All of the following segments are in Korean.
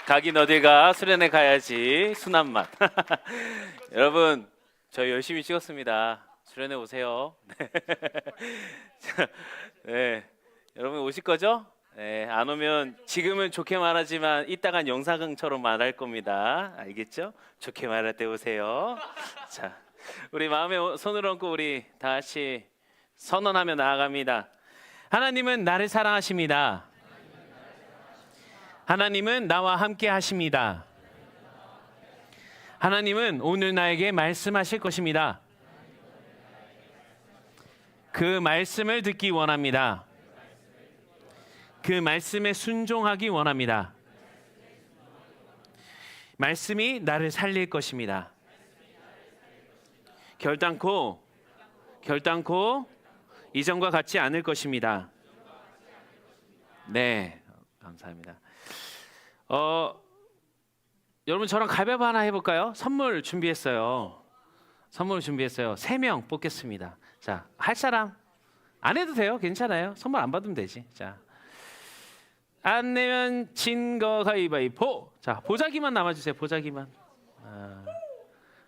가긴 어딜 가, 수련회 가야지. 순한 맛. 여러분, 저 열심히 찍었습니다. 수련회 오세요. 네, 여러분 오실 거죠? 네, 안 오면 지금은 좋게 말하지만 이따간 영상처럼 말할 겁니다. 알겠죠? 좋게 말할 때 오세요. 자, 우리 마음에 손을 얹고 우리 다 같이 선언하며 나아갑니다. 하나님은 나를 사랑하십니다. 하나님은 나와 함께 하십니다. 하나님은 오늘 나에게 말씀하실 것입니다. 그 말씀을 듣기 원합니다. 그 말씀에 순종하기 원합니다. 말씀이 나를 살릴 것입니다. 결단코 이전과 같지 않을 것입니다. 네, 감사합니다. 여러분 저랑 가위바위보 하나 해볼까요? 선물 준비했어요. 3명 뽑겠습니다. 자, 할 사람 안 해도 돼요. 괜찮아요. 선물 안 받으면 되지. 자, 안 내면 진 거 가위바위보. 자, 보자기만 남아주세요. 보자기만.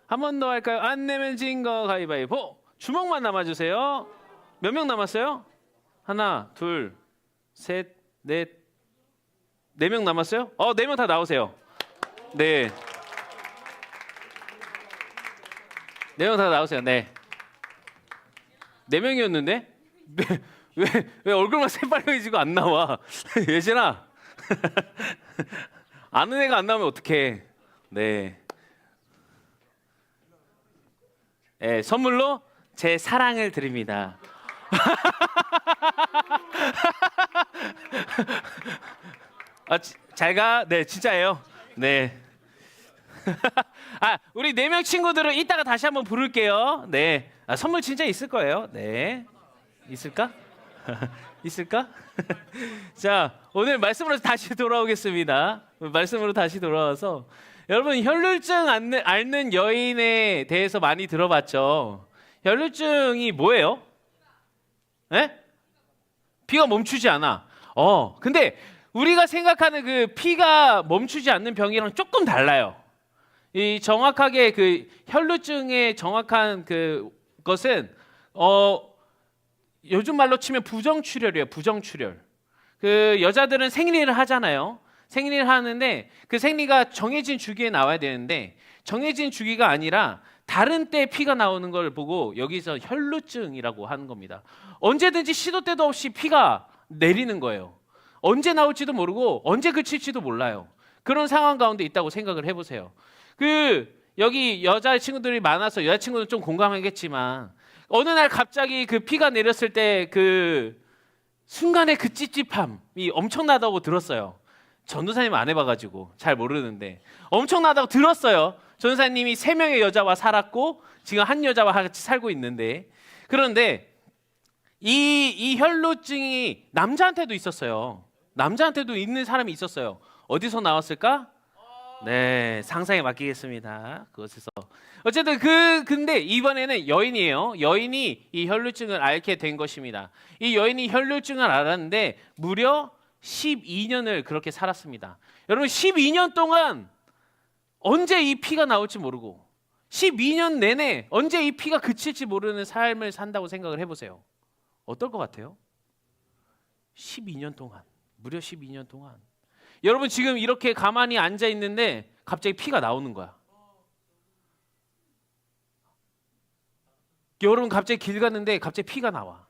한 번 더 할까요? 안 내면 진 거 가위바위보. 주먹만 남아주세요. 몇 명 남았어요? 하나, 둘, 셋, 넷, 4명 남았어요? 4명 다 나오세요. 네. 4명 다 나오세요. 네. 4명이었는데? 왜 얼굴만 새빨개지고 안 나와? 예진아. 아는 애가 안 나오면 어떡해. 네. 네, 선물로 제 사랑을 드립니다. 잘 가. 네, 진짜예요. 네. 우리 4명 친구들은 이따가 다시 한번 부를게요. 네. 선물 진짜 있을 거예요. 네. 있을까? 있을까? 자, 오늘 말씀으로 다시 돌아오겠습니다. 말씀으로 다시 돌아와서 여러분 혈루증 앓는 여인에 대해서 많이 들어봤죠. 혈루증이 뭐예요? 네? 피가 멈추지 않아. 근데 우리가 생각하는 그 피가 멈추지 않는 병이랑 조금 달라요. 이 정확하게 그 혈루증의 정확한 그 것은 요즘 말로 치면 부정출혈이에요. 부정출혈. 그 여자들은 생리를 하잖아요. 생리를 하는데 그 생리가 정해진 주기에 나와야 되는데 정해진 주기가 아니라 다른 때 피가 나오는 걸 보고 여기서 혈루증이라고 하는 겁니다. 언제든지 시도 때도 없이 피가 내리는 거예요. 언제 나올지도 모르고 언제 그칠지도 몰라요. 그런 상황 가운데 있다고 생각을 해보세요. 여기 여자친구들이 많아서 여자친구는 좀 공감하겠지만 어느 날 갑자기 그 피가 내렸을 때 그 순간의 그 찝찝함이 엄청나다고 들었어요. 전도사님 안 해봐가지고 잘 모르는데 엄청나다고 들었어요. 전도사님이 3명의 여자와 살았고 지금 한 여자와 같이 살고 있는데 그런데 이 혈루증이 남자한테도 있었어요. 남자한테도 있는 사람이 있었어요. 어디서 나왔을까? 네, 상상에 맡기겠습니다. 그것에서 어쨌든 근데 이번에는 여인이에요. 여인이 이 혈루증을 앓게 된 것입니다. 이 여인이 혈루증을 앓았는데 무려 12년을 그렇게 살았습니다. 여러분 12년 동안 언제 이 피가 나올지 모르고 12년 내내 언제 이 피가 그칠지 모르는 삶을 산다고 생각을 해보세요. 어떨 것 같아요? 12년 동안, 무려 12년 동안. 여러분 지금 이렇게 가만히 앉아 있는데 갑자기 피가 나오는 거야. 여러분 갑자기 길 갔는데 갑자기 피가 나와.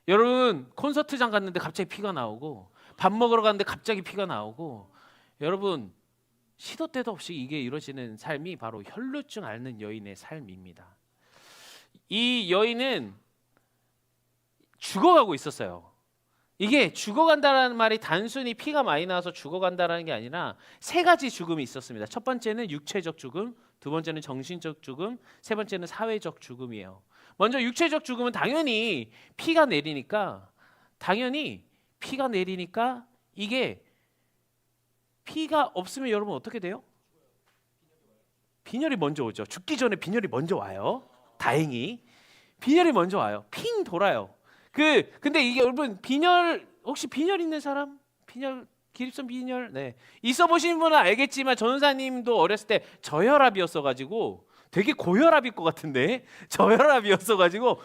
여러분 콘서트장 갔는데 갑자기 피가 나오고 밥 먹으러 갔는데 갑자기 피가 나오고 여러분 시도 때도 없이 이게 이루어지는 삶이 바로 혈루증 앓는 여인의 삶입니다. 이 여인은 죽어가고 있었어요. 이게 죽어간다는 말이 단순히 피가 많이 나와서 죽어간다는 게 아니라 3가지 죽음이 있었습니다. 첫 번째는 육체적 죽음, 두 번째는 정신적 죽음, 세 번째는 사회적 죽음이에요. 먼저 육체적 죽음은 당연히 피가 내리니까 이게 피가 없으면 여러분 어떻게 돼요? 빈혈이 먼저 오죠. 죽기 전에 빈혈이 먼저 와요. 다행히 빈혈이 먼저 와요. 핑 돌아요. 근데 이게 여러분 혹시 빈혈 있는 사람? 빈혈 기립성 빈혈. 네. 있어 보신 분은 알겠지만 전도사님도 어렸을 때 저혈압이었어 가지고 되게 고혈압일 것 같은데 저혈압이었어 가지고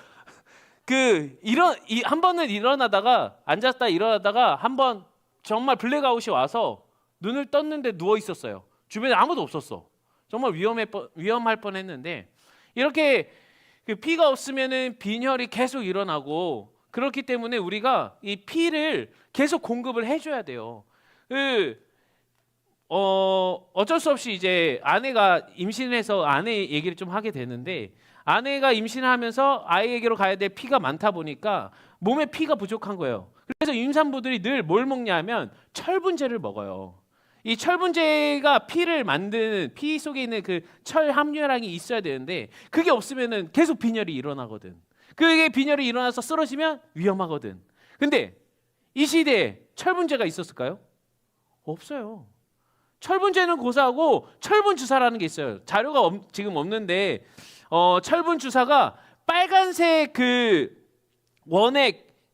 한 번은 일어나다가 앉았다 일어나다가 한 번 정말 블랙아웃이 와서 눈을 떴는데 누워 있었어요. 주변에 아무도 없었어. 정말 위험할 뻔했는데 이렇게 피가 없으면은 빈혈이 계속 일어나고 그렇기 때문에 우리가 이 피를 계속 공급을 해줘야 돼요. 어쩔 수 없이 이제 아내가 임신해서 아내 얘기를 좀 하게 되는데 아내가 임신을 하면서 아이에게로 가야 될 피가 많다 보니까 몸에 피가 부족한 거예요. 그래서 임산부들이 늘 뭘 먹냐면 철분제를 먹어요. 이 철분제가 피를 만드는 피 속에 있는 그 철 함유량이 있어야 되는데 그게 없으면은 계속 빈혈이 일어나거든. 그게 빈혈이 일어나서 쓰러지면 위험하거든. 근데 이 시대에 철분제가 있었을까요? 없어요. 철분제는 고사하고 철분 주사라는 게 있어요. 자료가 지금 없는데 철분 주사가 빨간색 그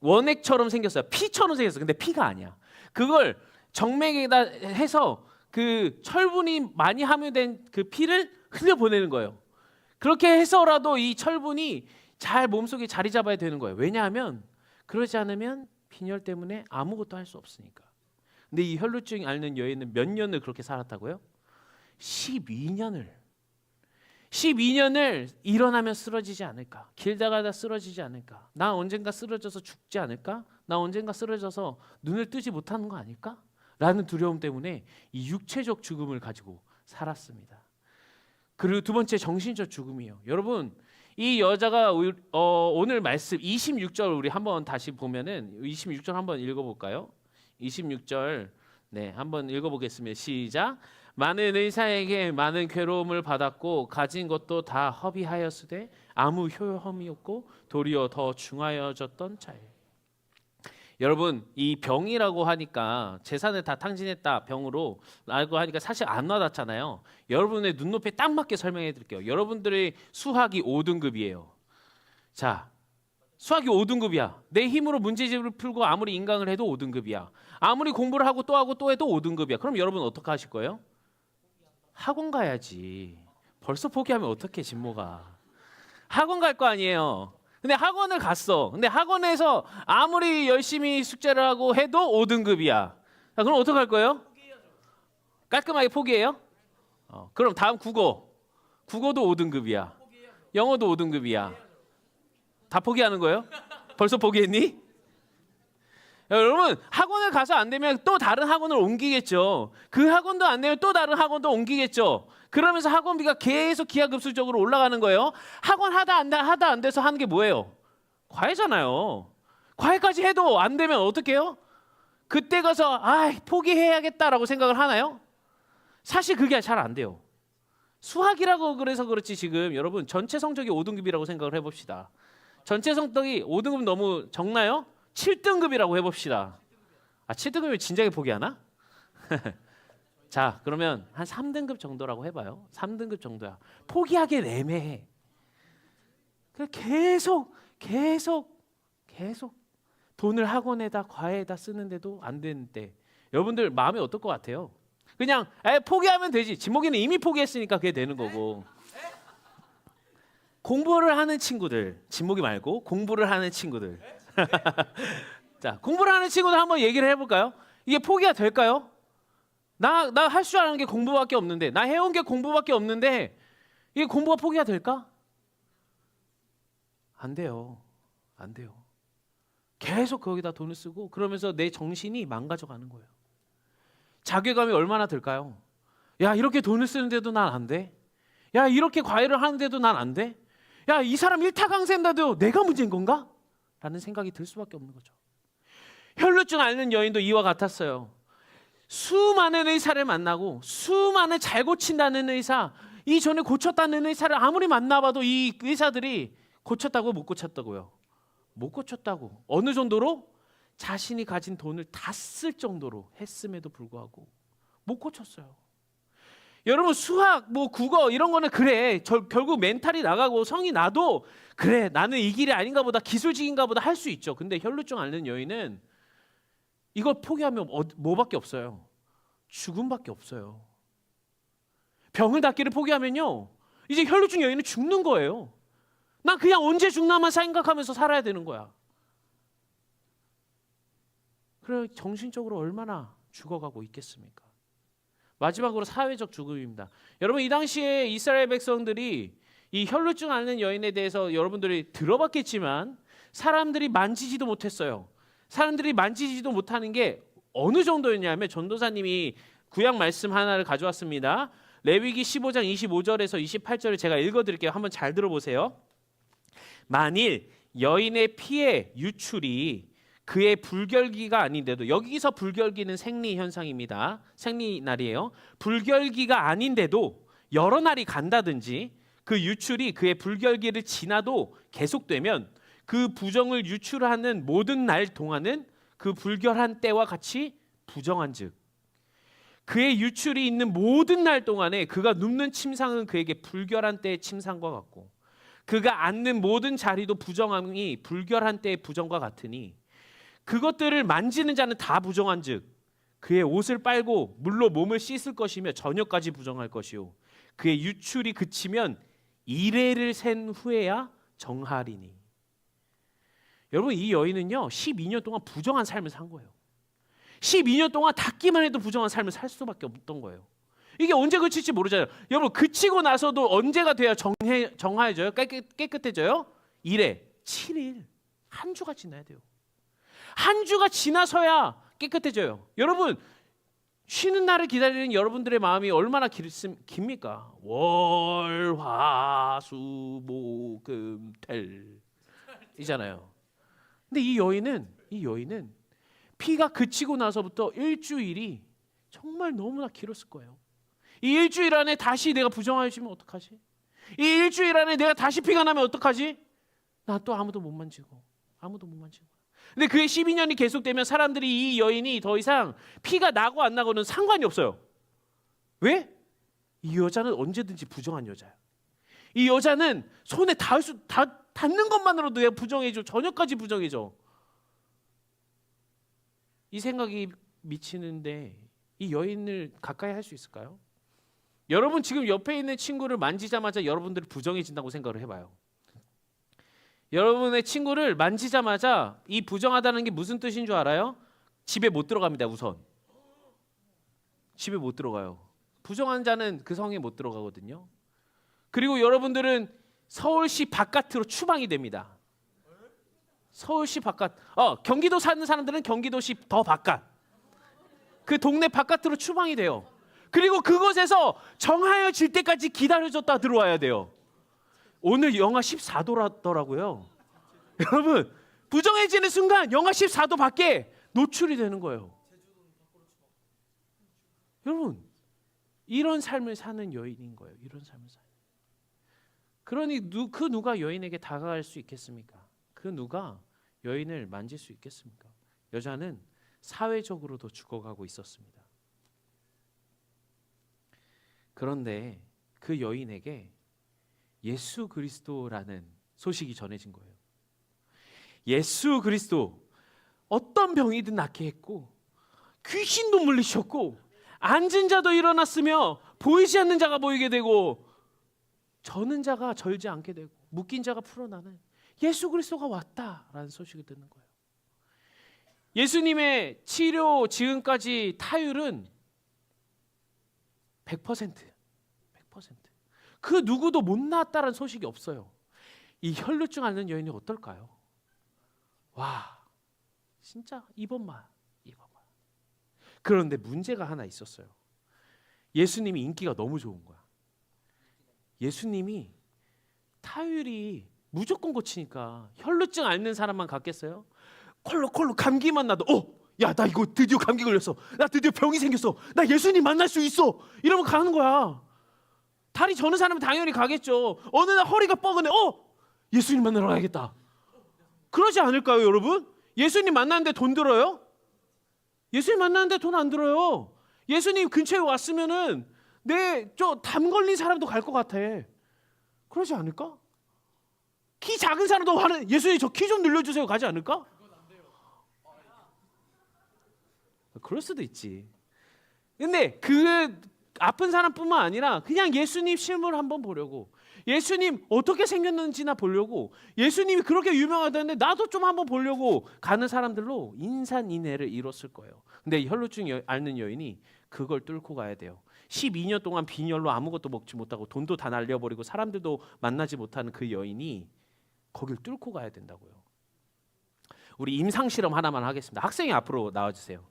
원액처럼 생겼어요. 피처럼 생겼어요. 근데 피가 아니야. 그걸 정맥에다 해서 그 철분이 많이 함유된 그 피를 흘려보내는 거예요. 그렇게 해서라도 이 철분이 잘 몸속에 자리 잡아야 되는 거예요. 왜냐하면 그러지 않으면 빈혈 때문에 아무것도 할 수 없으니까. 근데 이 혈루증 앓는 여인은 몇 년을 그렇게 살았다고요? 12년을 일어나면 쓰러지지 않을까? 길 가다 쓰러지지 않을까? 나 언젠가 쓰러져서 죽지 않을까? 나 언젠가 쓰러져서 눈을 뜨지 못하는 거 아닐까? 라는 두려움 때문에 이 육체적 죽음을 가지고 살았습니다. 그리고 두 번째 정신적 죽음이에요. 여러분 이 여자가 오늘 말씀 26절 우리 한번 다시 보면은 26절 한번 읽어볼까요? 26절 네 한번 읽어보겠습니다. 시작. 많은 의사에게 많은 괴로움을 받았고 가진 것도 다 허비하였으되 아무 효험이 없고 도리어 더 중하여졌던 차에. 여러분 이 병이라고 하니까 재산을 다 탕진했다 병으로 라고 하니까 사실 안 와닿잖아요. 여러분의 눈높이에 딱 맞게 설명해 드릴게요. 여러분들의 수학이 5등급이에요. 자, 수학이 5등급이야. 내 힘으로 문제집을 풀고 아무리 인강을 해도 5등급이야. 아무리 공부를 하고 또 해도 5등급이야. 그럼 여러분 어떻게 하실 거예요? 학원 가야지. 벌써 포기하면 어떡해 진모가. 학원 갈 거 아니에요. 근데 학원을 갔어. 근데 학원에서 아무리 열심히 숙제를 하고 해도 5등급이야. 자, 그럼 어떻게 할 거예요? 깔끔하게 포기해요? 그럼 다음 국어도 5등급이야. 영어도 5등급이야. 다 포기하는 거예요? 벌써 포기했니? 여러분 학원을 가서 안 되면 또 다른 학원을 옮기겠죠. 그 학원도 안 되면 또 다른 학원도 옮기겠죠. 그러면서 학원비가 계속 기하급수적으로 올라가는 거예요. 학원 하다 안 돼서 하는 게 뭐예요? 과외잖아요. 과외까지 해도 안 되면 어떻게 해요? 그때 가서 포기해야겠다라고 생각을 하나요? 사실 그게 잘 안 돼요. 수학이라고 그래서 그렇지 지금 여러분 전체 성적이 5등급이라고 생각을 해봅시다. 전체 성적이 5등급 너무 적나요? 7등급이라고 해봅시다. 7등급이면 진작에 포기하나? 자, 그러면 한 3등급 정도라고 해봐요. 3등급 정도야. 포기하기엔 애매해. 계속 돈을 학원에다 과외에다 쓰는데도 안 되는데 여러분들 마음이 어떨 것 같아요? 그냥 포기하면 되지. 진목이는 이미 포기했으니까 그게 되는 거고. 공부를 하는 친구들, 진목이 말고 공부를 하는 친구들. 자, 공부를 하는 친구들 한번 얘기를 해볼까요? 이게 포기가 될까요? 나 할 줄 아는 게 공부밖에 없는데, 나 해온 게 공부밖에 없는데 이게 공부가 포기가 될까? 안 돼요. 계속 거기다 돈을 쓰고 그러면서 내 정신이 망가져가는 거예요. 자괴감이 얼마나 들까요? 야, 이렇게 돈을 쓰는데도 난 안 돼? 야, 이렇게 과외를 하는데도 난 안 돼? 야, 이 사람 일타 강사인데도 내가 문제인 건가? 라는 생각이 들 수밖에 없는 거죠. 혈루증 앓는 여인도 이와 같았어요. 수많은 의사를 만나고 수많은 잘 고친다는 의사, 이전에 고쳤다는 의사를 아무리 만나봐도 이 의사들이 고쳤다고 못 고쳤다고요. 못 고쳤다고. 어느 정도로? 자신이 가진 돈을 다 쓸 정도로 했음에도 불구하고 못 고쳤어요. 여러분 수학, 국어 이런 거는 그래. 결국 멘탈이 나가고 성이 나도 그래. 나는 이 길이 아닌가 보다. 기술직인가 보다 할 수 있죠. 근데 혈루증 앓는 여인은 이걸 포기하면 뭐밖에 없어요? 죽음밖에 없어요. 병을 낫기를 포기하면요, 이제 혈루증 여인은 죽는 거예요. 난 그냥 언제 죽나만 생각하면서 살아야 되는 거야. 그래, 정신적으로 얼마나 죽어가고 있겠습니까? 마지막으로 사회적 죽음입니다. 여러분, 이 당시에 이스라엘 백성들이 이 혈루증 앓는 여인에 대해서 여러분들이 들어봤겠지만 사람들이 만지지도 못했어요. 사람들이 만지지도 못하는 게 어느 정도였냐면, 전도사님이 구약 말씀 하나를 가져왔습니다. 레위기 15장 25절에서 28절을 제가 읽어드릴게요. 한번 잘 들어보세요. 만일 여인의 피의 유출이 그의 불결기가 아닌데도, 여기서 불결기는 생리 현상입니다. 생리날이에요. 불결기가 아닌데도 여러 날이 간다든지 그 유출이 그의 불결기를 지나도 계속되면 그 부정을 유출하는 모든 날 동안은 그 불결한 때와 같이 부정한즉, 그의 유출이 있는 모든 날 동안에 그가 눕는 침상은 그에게 불결한 때의 침상과 같고 그가 앉는 모든 자리도 부정함이 불결한 때의 부정과 같으니 그것들을 만지는 자는 다 부정한즉 그의 옷을 빨고 물로 몸을 씻을 것이며 저녁까지 부정할 것이요 그의 유출이 그치면 이레를 센 후에야 정하리니. 여러분, 이 여인은요 12년 동안 부정한 삶을 산 거예요. 12년 동안 닿기만 해도 부정한 삶을 살 수밖에 없던 거예요. 이게 언제 그칠지 모르잖아요. 여러분, 그치고 나서도 언제가 돼야 정화해져요? 깨끗해져요? 1회, 7일, 한 주가 지나야 돼요. 한 주가 지나서야 깨끗해져요. 여러분, 쉬는 날을 기다리는 여러분들의 마음이 얼마나 깁니까? 월, 화, 수, 목, 금, 텔 이잖아요. 근데 이 여인은 피가 그치고 나서부터 일주일이 정말 너무나 길었을 거예요. 이 일주일 안에 다시 내가 부정하시면 어떡하지? 이 일주일 안에 내가 다시 피가 나면 어떡하지? 나 또 아무도 못 만지고. 근데 그의 12년이 계속되면 사람들이 이 여인이 더 이상 피가 나고 안 나고는 상관이 없어요. 왜? 이 여자는 언제든지 부정한 여자야. 이 여자는 손에 닿는 것만으로도 내가 부정해줘. 저녁까지 부정해줘. 이 생각이 미치는데 이 여인을 가까이 할 수 있을까요? 여러분, 지금 옆에 있는 친구를 만지자마자 여러분들이 부정해진다고 생각을 해봐요. 여러분의 친구를 만지자마자 이 부정하다는 게 무슨 뜻인 줄 알아요? 집에 못 들어갑니다. 우선 집에 못 들어가요. 부정한 자는 그 성에 못 들어가거든요. 그리고 여러분들은 서울시 바깥으로 추방이 됩니다. 서울시 바깥, 경기도 사는 사람들은 경기도시 더 바깥, 그 동네 바깥으로 추방이 돼요. 그리고 그곳에서 정하여질 때까지 기다려줬다 들어와야 돼요. 오늘 영하 14도라더라고요. 여러분, 부정해지는 순간 영하 14도 밖에 노출이 되는 거예요. 여러분, 이런 삶을 사는 여인인 거예요. 이런 삶을 사는. 그러니 그 누가 여인에게 다가갈 수 있겠습니까? 그 누가 여인을 만질 수 있겠습니까? 여자는 사회적으로도 죽어가고 있었습니다. 그런데 그 여인에게 예수 그리스도라는 소식이 전해진 거예요. 예수 그리스도, 어떤 병이든 낫게 했고 귀신도 물리셨고 앉은 자도 일어났으며 보이지 않는 자가 보이게 되고 저는 자가 절지 않게 되고 묶인 자가 풀어나는 예수 그리스도가 왔다라는 소식을 듣는 거예요. 예수님의 치료 지금까지 타율은 100%. 그 누구도 못 나았다라는 소식이 없어요. 이 혈루증 앓는 여인이 어떨까요? 와, 진짜 이번만. 그런데 문제가 하나 있었어요. 예수님이 인기가 너무 좋은 거야. 예수님이 타율이 무조건 고치니까 혈루증 앓는 사람만 갔겠어요? 콜록콜록 감기만 나도 야, 나 이거 드디어 감기 걸렸어. 나 드디어 병이 생겼어. 나 예수님 만날 수 있어. 이러면 가는 거야. 다리 저는 사람은 당연히 가겠죠. 어느 날 허리가 뻐근해. 예수님 만나러 가야겠다. 그러지 않을까요, 여러분? 예수님 만나는데 돈 들어요? 예수님 만나는데 돈 안 들어요. 예수님 근처에 왔으면은 담 걸린 사람도 갈 것 같아. 그러지 않을까? 키 작은 사람도 예수님 저 키 좀 늘려주세요 가지 않을까? 그럴 수도 있지. 근데 그 아픈 사람뿐만 아니라 그냥 예수님 실물 한번 보려고, 예수님 어떻게 생겼는지나 보려고, 예수님이 그렇게 유명하다는데 나도 좀 한번 보려고 가는 사람들로 인산인해를 이뤘을 거예요. 근데 혈루증 앓는 여인이 그걸 뚫고 가야 돼요. 12년 동안 빈혈로 아무것도 먹지 못하고 돈도 다 날려버리고 사람들도 만나지 못하는 그 여인이 거길 뚫고 가야 된다고요. 우리 임상 실험 하나만 하겠습니다. 학생이 앞으로 나와주세요.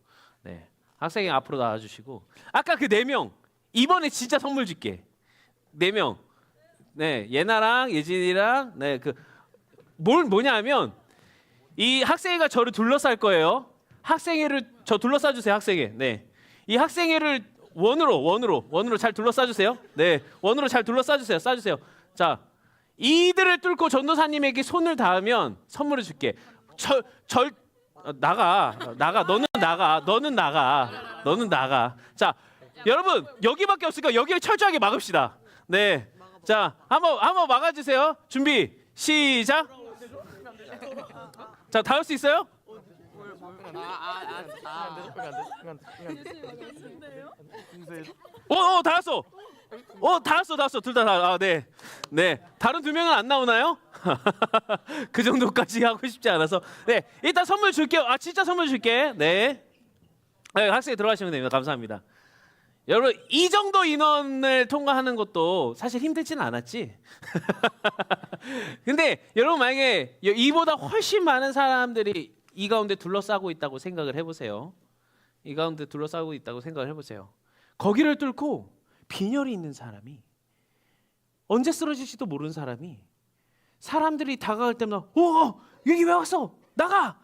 네, 학생이 앞으로 나와주시고, 아까 그 4명 이번에 진짜 선물 줄게. 4명. 네, 예나랑 예진이랑, 네, 그 뭐냐면 이 학생회가 저를 둘러쌀 거예요. 학생회를 저 둘러싸 주세요. 학생회. 네, 이 학생회를 원으로 잘 둘러싸 주세요. 네, 원으로 잘 둘러싸 주세요. 싸주세요. 자, 이들을 뚫고 전도사님에게 손을 닿으면 선물을 줄게. 나가. 너는 나가. 자, 여러분 여기밖에 없으니까 여기를 철저하게 막읍시다. 네, 자, 한번 막아주세요. 준비 시작. 자, 닿을 수 있어요? 닿았어. 닿았어. 둘 다 다. 네. 다른 2명은 안 나오나요? 그 정도까지 하고 싶지 않아서. 네, 일단 선물 줄게요. 진짜 선물 줄게. 네, 학생이 들어가시면 됩니다. 감사합니다. 여러분, 이 정도 인원을 통과하는 것도 사실 힘들지는 않았지. 근데 여러분, 만약에 이보다 훨씬 많은 사람들이 이 가운데 둘러싸고 있다고 생각을 해보세요. 이 가운데 둘러싸고 있다고 생각을 해보세요. 거기를 뚫고 빈혈이 있는 사람이, 언제 쓰러질지도 모르는 사람이, 사람들이 다가갈 때마다 여기 왜 왔어? 나가!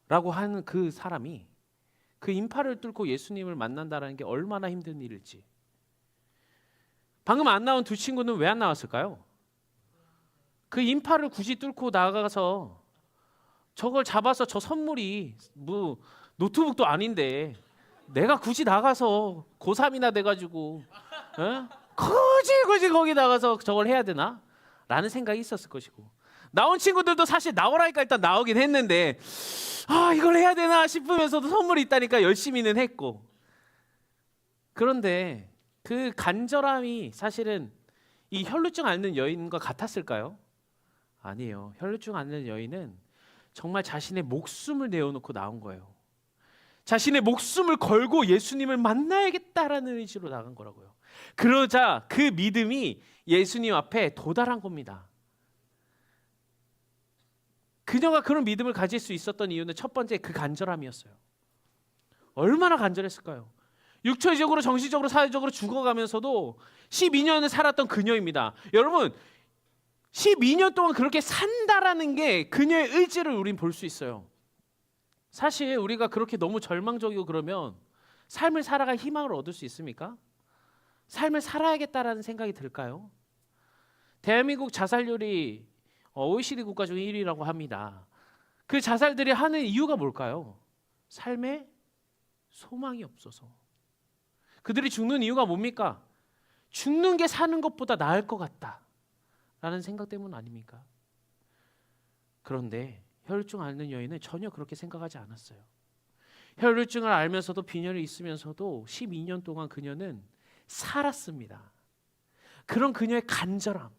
라고 하는 그 사람이 그 인파를 뚫고 예수님을 만난다는 게 얼마나 힘든 일일지. 방금 안 나온 2 친구는 왜 안 나왔을까요? 그 인파를 굳이 뚫고 나가서 저걸 잡아서, 저 선물이 뭐 노트북도 아닌데 내가 굳이 나가서 고3이나 돼가지고 굳이 거기 나가서 저걸 해야 되나? 라는 생각이 있었을 것이고, 나온 친구들도 사실 나오라니까 일단 나오긴 했는데 이걸 해야 되나 싶으면서도 선물이 있다니까 열심히는 했고. 그런데 그 간절함이 사실은 이 혈루증 앓는 여인과 같았을까요? 아니에요. 혈루증 앓는 여인은 정말 자신의 목숨을 내어놓고 나온 거예요. 자신의 목숨을 걸고 예수님을 만나야겠다라는 의지로 나간 거라고요. 그러자 그 믿음이 예수님 앞에 도달한 겁니다. 그녀가 그런 믿음을 가질 수 있었던 이유는 첫 번째 그 간절함이었어요. 얼마나 간절했을까요? 육체적으로, 정신적으로, 사회적으로 죽어가면서도 12년을 살았던 그녀입니다. 여러분, 12년 동안 그렇게 산다라는 게 그녀의 의지를 우린 볼 수 있어요. 사실 우리가 그렇게 너무 절망적이고 그러면 삶을 살아갈 희망을 얻을 수 있습니까? 삶을 살아야겠다라는 생각이 들까요? 대한민국 자살률이 OECD 국가 중 1위라고 합니다. 그 자살들이 하는 이유가 뭘까요? 삶에 소망이 없어서. 그들이 죽는 이유가 뭡니까? 죽는 게 사는 것보다 나을 것 같다라는 생각 때문 아닙니까? 그런데 혈루증 앓는 여인은 전혀 그렇게 생각하지 않았어요. 혈루증을 앓면서도 빈혈이 있으면서도 12년 동안 그녀는 살았습니다. 그런 그녀의 간절함,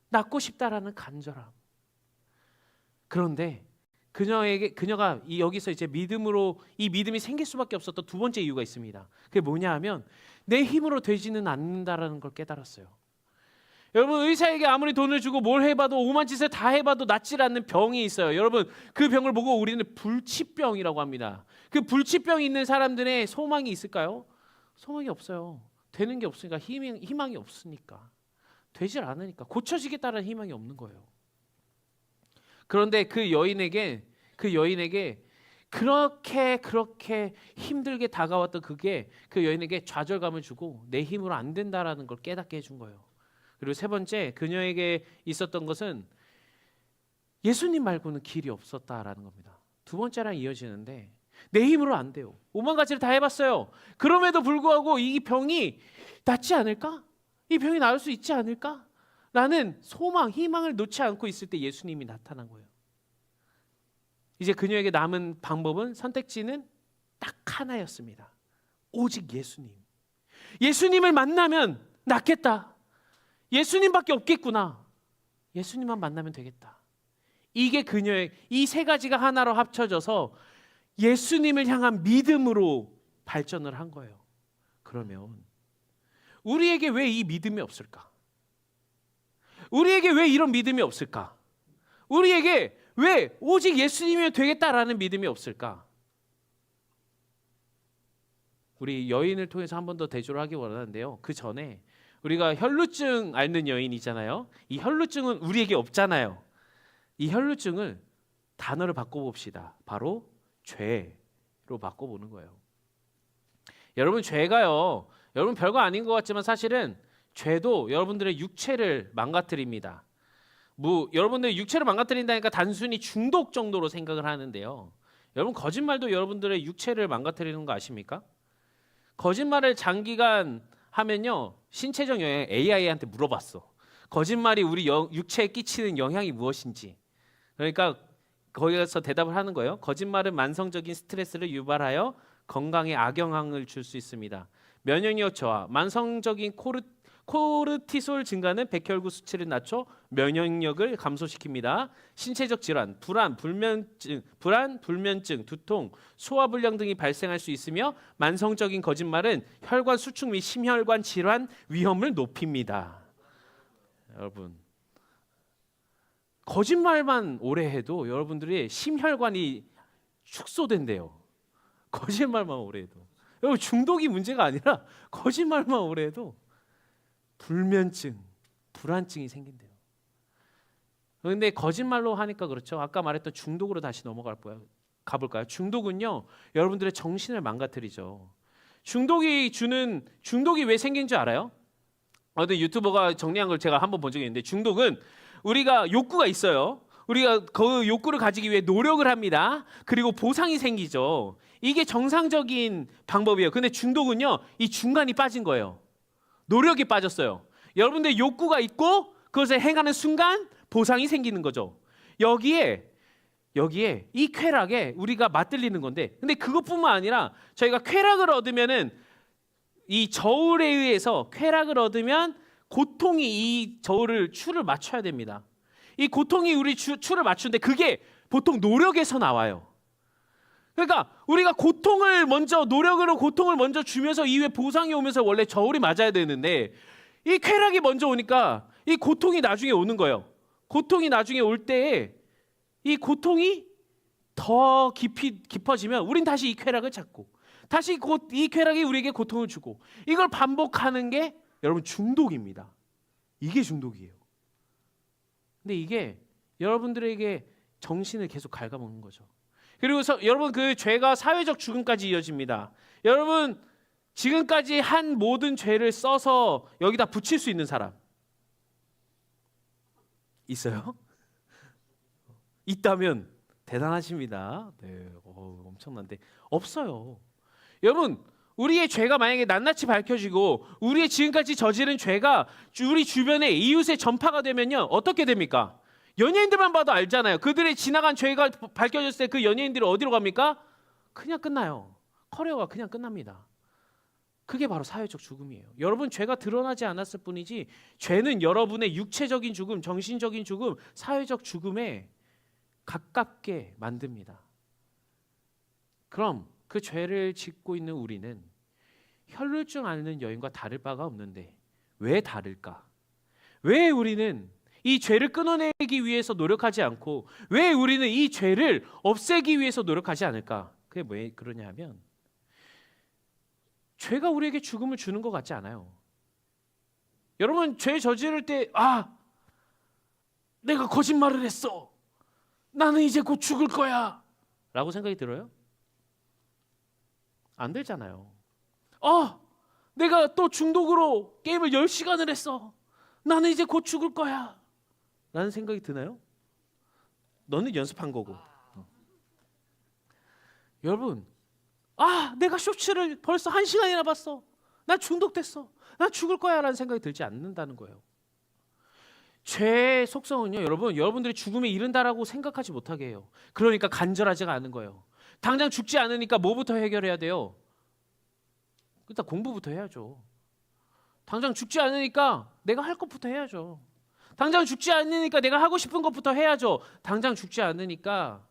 낫고 싶다라는 간절함. 그런데 그녀가 여기서 이제 믿음으로 이 믿음이 생길 수밖에 없었던 2번째 이유가 있습니다. 그게 뭐냐 하면 내 힘으로 되지는 않는다라는 걸 깨달았어요. 여러분, 의사에게 아무리 돈을 주고 뭘 해봐도, 오만 짓을 다 해봐도 낫지 않는 병이 있어요. 여러분, 그 병을 보고 우리는 불치병이라고 합니다. 그 불치병이 있는 사람들의 소망이 있을까요? 소망이 없어요. 되는 게 없으니까, 희망이 없으니까, 되질 않으니까, 고쳐지겠다는 희망이 없는 거예요. 그런데 그 여인에게 그렇게 힘들게 다가왔던 그게 그 여인에게 좌절감을 주고 내 힘으로 안 된다라는 걸 깨닫게 해준 거예요. 그리고 3번째, 그녀에게 있었던 것은 예수님 말고는 길이 없었다라는 겁니다. 2번째랑 이어지는데, 내 힘으로 안 돼요. 오만 가지를 다 해봤어요. 그럼에도 불구하고 이 병이 낫지 않을까? 이 병이 나을 수 있지 않을까? 라는 소망, 희망을 놓지 않고 있을 때 예수님이 나타난 거예요. 이제 그녀에게 남은 방법은, 선택지는 딱 하나였습니다. 오직 예수님. 예수님을 만나면 낫겠다. 예수님밖에 없겠구나. 예수님만 만나면 되겠다. 이게 그녀의 이 세 가지가 하나로 합쳐져서 예수님을 향한 믿음으로 발전을 한 거예요. 그러면 우리에게 왜 이 믿음이 없을까? 우리에게 왜 이런 믿음이 없을까? 우리에게 왜 오직 예수님이면 되겠다라는 믿음이 없을까? 우리 여인을 통해서 한 번 더 대조를 하기 원하는데요. 그 전에 우리가 혈루증 앓는 여인이잖아요. 이 혈루증은 우리에게 없잖아요. 이 혈루증을 단어를 바꿔봅시다. 바로 죄로 바꿔보는 거예요. 여러분, 죄가요, 여러분 별거 아닌 것 같지만 사실은 죄도 여러분들의 육체를 망가뜨립니다. 여러분들의 육체를 망가뜨린다니까 단순히 중독 정도로 생각을 하는데요. 여러분, 거짓말도 여러분들의 육체를 망가뜨리는 거 아십니까? 거짓말을 장기간 하면요, 신체적 영향, AI한테 물어봤어. 거짓말이 우리 육체에 끼치는 영향이 무엇인지. 그러니까 거기서 대답을 하는 거예요. 거짓말은 만성적인 스트레스를 유발하여 건강에 악영향을 줄 수 있습니다. 면역력 저하, 만성적인 코르티솔 증가는 백혈구 수치를 낮춰 면역력을 감소시킵니다. 신체적 질환, 불안, 불면증, 두통, 소화불량 등이 발생할 수 있으며 만성적인 거짓말은 혈관 수축 및 심혈관 질환 위험을 높입니다. 여러분, 거짓말만 오래 해도 여러분들이 심혈관이 축소된대요. 거짓말만 오래 해도. 여러분, 중독이 문제가 아니라 거짓말만 오래 해도 불면증, 불안증이 생긴대요. 그런데 거짓말로 하니까 그렇죠. 아까 말했던 중독으로 다시 가볼까요? 중독은요, 여러분들의 정신을 망가뜨리죠. 중독이 왜 생긴 줄 알아요? 어떤 유튜버가 정리한 걸 제가 한번 본 적이 있는데, 중독은 우리가 욕구가 있어요. 우리가 그 욕구를 가지기 위해 노력을 합니다. 그리고 보상이 생기죠. 이게 정상적인 방법이에요. 근데 중독은요, 이 중간이 빠진 거예요. 노력이 빠졌어요. 여러분들 욕구가 있고 그것을 행하는 순간 보상이 생기는 거죠. 여기에 이 쾌락에 우리가 맞들리는 건데, 근데 그것뿐만 아니라 저희가 쾌락을 얻으면은, 이 저울에 의해서 쾌락을 얻으면 고통이 이 추를 맞춰야 됩니다. 이 고통이 우리 추를 맞추는데 그게 보통 노력에서 나와요. 그러니까 우리가 노력으로 고통을 먼저 주면서 이후에 보상이 오면서 원래 저울이 맞아야 되는데, 이 쾌락이 먼저 오니까 이 고통이 나중에 오는 거예요. 고통이 나중에 올 때에 이 고통이 더 깊어지면 우린 다시 이 쾌락을 찾고, 다시 이 쾌락이 우리에게 고통을 주고, 이걸 반복하는 게 여러분 중독입니다. 이게 중독이에요. 근데 이게 여러분들에게 정신을 계속 갉아먹는 거죠. 그리고 여러분, 그 죄가 사회적 죽음까지 이어집니다. 여러분, 지금까지 한 모든 죄를 써서 여기다 붙일 수 있는 사람 있어요? 있다면 대단하십니다. 네, 엄청난데 없어요. 여러분, 우리의 죄가 만약에 낱낱이 밝혀지고 우리의 지금까지 저지른 죄가 우리 주변에 이웃에 전파가 되면요, 어떻게 됩니까? 연예인들만 봐도 알잖아요. 그들의 지나간 죄가 밝혀졌을 때 그 연예인들이 어디로 갑니까? 그냥 끝나요. 커리어가 그냥 끝납니다. 그게 바로 사회적 죽음이에요. 여러분, 죄가 드러나지 않았을 뿐이지 죄는 여러분의 육체적인 죽음, 정신적인 죽음, 사회적 죽음에 가깝게 만듭니다. 그럼 그 죄를 짓고 있는 우리는 혈루증 앓는 여인과 다를 바가 없는데 왜 다를까? 왜 우리는 이 죄를 끊어내기 위해서 노력하지 않고 왜 우리는 이 죄를 없애기 위해서 노력하지 않을까? 그게 왜 그러냐 하면, 죄가 우리에게 죽음을 주는 것 같지 않아요. 여러분, 죄 저지를 때 내가 거짓말을 했어, 나는 이제 곧 죽을 거야 라고 생각이 들어요? 안 들잖아요. 내가 또 중독으로 게임을 10시간을 했어, 나는 이제 곧 죽을 거야 라는 생각이 드나요? 너는 연습한 거고. 여러분, 내가 쇼츠를 벌써 1시간이나 봤어, 나 중독됐어, 나 죽을 거야 라는 생각이 들지 않는다는 거예요. 죄의 속성은요, 여러분들이 죽음에 이른다라고 생각하지 못하게 해요. 그러니까 간절하지가 않은 거예요. 당장 죽지 않으니까 뭐부터 해결해야 돼요? 일단 공부부터 해야죠. 당장 죽지 않으니까 내가 할 것부터 해야죠. 당장 죽지 않으니까 내가 하고 싶은 것부터 해야죠. 당장 죽지 않으니까.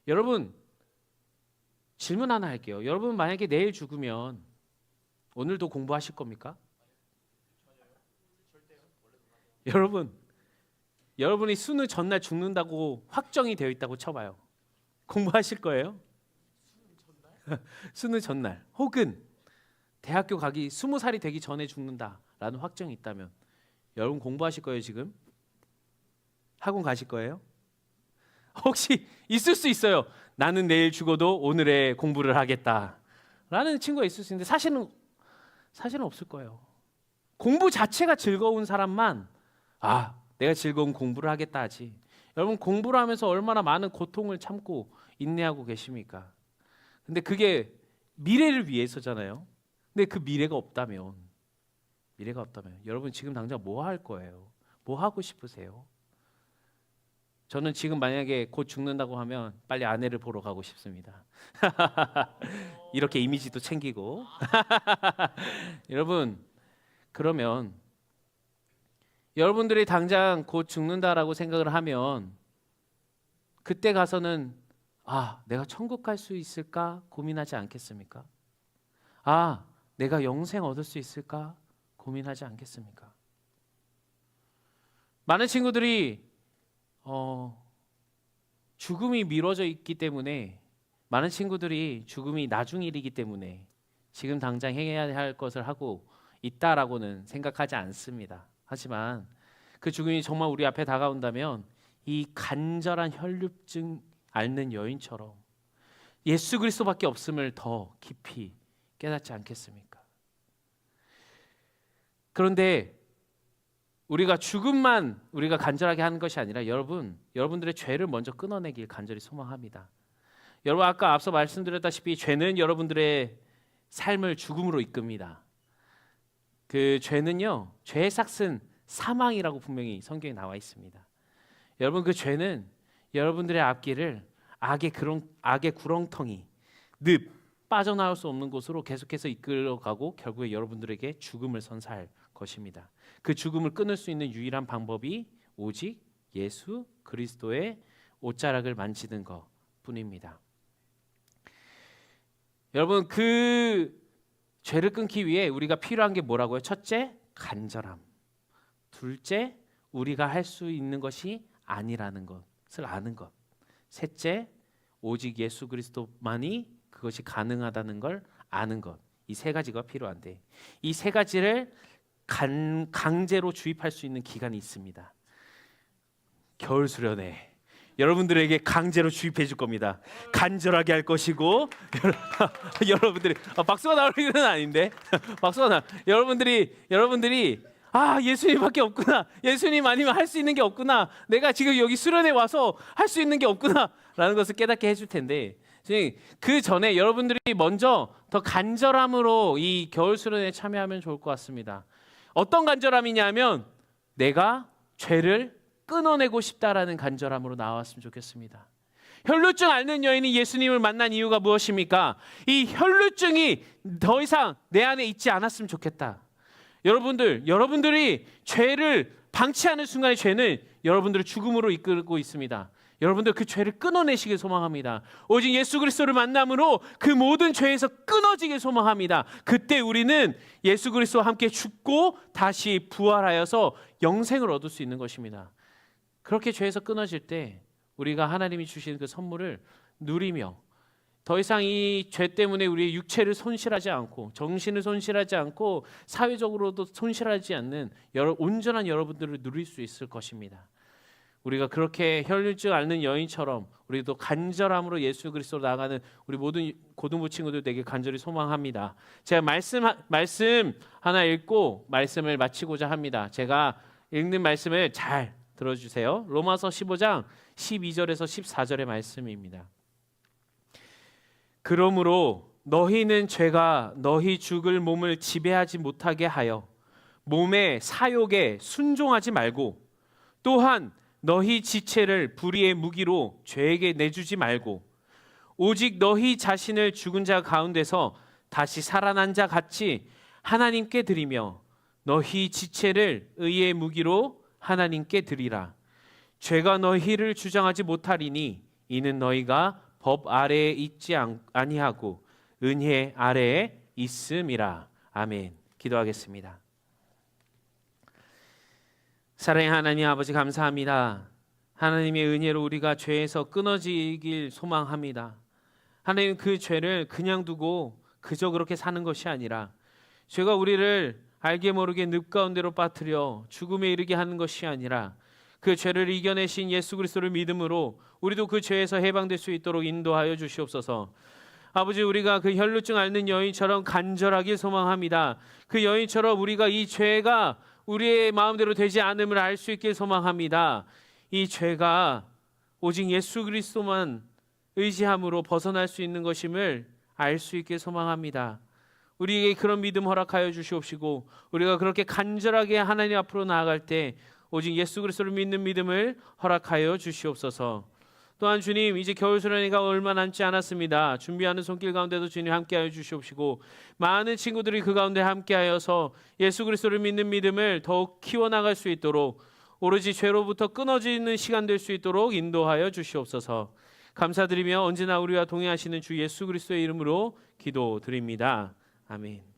여러분, 질문 하나 할게요. 여러분 만약에 내일 죽으면 오늘도 공부하실 겁니까? 여러분이 수능 전날 죽는다고 확정이 되어 있다고 쳐봐요. 공부하실 거예요? 수능 전날 혹은 대학교 가기 20살이 되기 전에 죽는다라는 확정이 있다면 여러분 공부하실 거예요 지금? 학원 가실 거예요? 혹시 있을 수 있어요. 나는 내일 죽어도 오늘의 공부를 하겠다라는 친구가 있을 수 있는데 사실은 없을 거예요. 공부 자체가 즐거운 사람만 내가 즐거운 공부를 하겠다 하지. 여러분 공부를 하면서 얼마나 많은 고통을 참고 인내하고 계십니까? 근데 그게 미래를 위해서잖아요. 근데 그 미래가 없다면 여러분 지금 당장 뭐 할 거예요? 뭐 하고 싶으세요? 저는 지금 만약에 곧 죽는다고 하면 빨리 아내를 보러 가고 싶습니다. 이렇게 이미지도 챙기고. 여러분 그러면 여러분들이 당장 곧 죽는다라고 생각을 하면 그때 가서는 내가 천국 갈 수 있을까 고민하지 않겠습니까? 내가 영생 얻을 수 있을까 고민하지 않겠습니까? 많은 친구들이 죽음이 미뤄져 있기 때문에, 많은 친구들이 죽음이 나중 일이기 때문에 지금 당장 해야 할 것을 하고 있다라고는 생각하지 않습니다. 하지만 그 죽음이 정말 우리 앞에 다가온다면 이 간절한 혈류증 앓는 여인처럼 예수 그리스도밖에 없음을 더 깊이 깨닫지 않겠습니까? 그런데 우리가 죽음만 우리가 간절하게 하는 것이 아니라 여러분들의 죄를 먼저 끊어내길 간절히 소망합니다. 여러분 아까 앞서 말씀드렸다시피 죄는 여러분들의 삶을 죽음으로 이끕니다. 그 죄는요, 죄의 삭은 사망이라고 분명히 성경에 나와 있습니다. 여러분 그 죄는 여러분들의 앞길을 악의 구렁텅이, 늪, 빠져나올 수 없는 곳으로 계속해서 이끌어가고 결국에 여러분들에게 죽음을 선사할 것입니다. 그 죽음을 끊을 수 있는 유일한 방법이 오직 예수 그리스도의 옷자락을 만지는 것뿐입니다. 여러분 그 죄를 끊기 위해 우리가 필요한 게 뭐라고요? 첫째, 간절함. 둘째, 우리가 할 수 있는 것이 아니라는 것을 아는 것. 셋째, 오직 예수 그리스도만이 그것이 가능하다는 걸 아는 것. 이 세 가지가 필요한데 이 세 가지를 강제로 주입할 수 있는 기간이 있습니다. 겨울 수련회 여러분들에게 강제로 주입해 줄 겁니다. 간절하게 할 것이고 여러분들이 박수가 나오는 건 아닌데 여러분들이 예수님밖에 없구나, 예수님 아니면 할 수 있는 게 없구나, 내가 지금 여기 수련회 와서 할 수 있는 게 없구나 라는 것을 깨닫게 해줄 텐데, 그 전에 여러분들이 먼저 더 간절함으로 이 겨울 수련회에 참여하면 좋을 것 같습니다. 어떤 간절함이냐면 내가 죄를 끊어내고 싶다라는 간절함으로 나왔으면 좋겠습니다. 혈루증 앓는 여인이 예수님을 만난 이유가 무엇입니까? 이 혈루증이 더 이상 내 안에 있지 않았으면 좋겠다. 여러분들이 죄를 방치하는 순간에 죄는 여러분들을 죽음으로 이끌고 있습니다. 여러분들 그 죄를 끊어내시길 소망합니다. 오직 예수 그리스도를 만남으로 그 모든 죄에서 끊어지길 소망합니다. 그때 우리는 예수 그리스도와 함께 죽고 다시 부활하여서 영생을 얻을 수 있는 것입니다. 그렇게 죄에서 끊어질 때 우리가 하나님이 주시는 그 선물을 누리며 더 이상 이 죄 때문에 우리의 육체를 손실하지 않고 정신을 손실하지 않고 사회적으로도 손실하지 않는 온전한 여러분들을 누릴 수 있을 것입니다. 우리가 그렇게 혈류증 앓는 여인처럼 우리도 간절함으로 예수 그리스도로 나아가는 우리 모든 고등부 친구들 되게 간절히 소망합니다. 제가 말씀 하나 읽고 말씀을 마치고자 합니다. 제가 읽는 말씀을 잘 들어주세요. 로마서 15장 12절에서 14절의 말씀입니다. 그러므로 너희는 죄가 너희 죽을 몸을 지배하지 못하게 하여 몸의 사욕에 순종하지 말고, 또한 너희 지체를 불의의 무기로 죄에게 내주지 말고 오직 너희 자신을 죽은 자 가운데서 다시 살아난 자 같이 하나님께 드리며 너희 지체를 의의 무기로 하나님께 드리라. 죄가 너희를 주장하지 못하리니 이는 너희가 법 아래에 있지 아니하고 은혜 아래에 있음이라. 아멘. 기도하겠습니다. 사랑의 하나님 아버지, 감사합니다. 하나님의 은혜로 우리가 죄에서 끊어지길 소망합니다. 하나님, 그 죄를 그냥 두고 그저 그렇게 사는 것이 아니라 죄가 우리를 알게 모르게 늪 가운데로 빠뜨려 죽음에 이르게 하는 것이 아니라 그 죄를 이겨내신 예수 그리스도를 믿음으로 우리도 그 죄에서 해방될 수 있도록 인도하여 주시옵소서. 아버지, 우리가 그 혈루증 앓는 여인처럼 간절하게 소망합니다. 그 여인처럼 우리가 이 죄가 우리의 마음대로 되지 않음을 알 수 있길 소망합니다. 이 죄가 오직 예수 그리스도만 의지함으로 벗어날 수 있는 것임을 알 수 있길 소망합니다. 우리에게 그런 믿음 허락하여 주시옵시고 우리가 그렇게 간절하게 하나님 앞으로 나아갈 때 오직 예수 그리스도를 믿는 믿음을 허락하여 주시옵소서. 또한 주님, 이제 겨울 수련회가 얼마 남지 않았습니다. 준비하는 손길 가운데도 주님 함께하여 주시옵시고 많은 친구들이 그 가운데 함께하여서 예수 그리스도를 믿는 믿음을 더욱 키워나갈 수 있도록 오로지 죄로부터 끊어지는 시간 될 수 있도록 인도하여 주시옵소서. 감사드리며 언제나 우리와 동행하시는 주 예수 그리스도의 이름으로 기도드립니다. 아멘.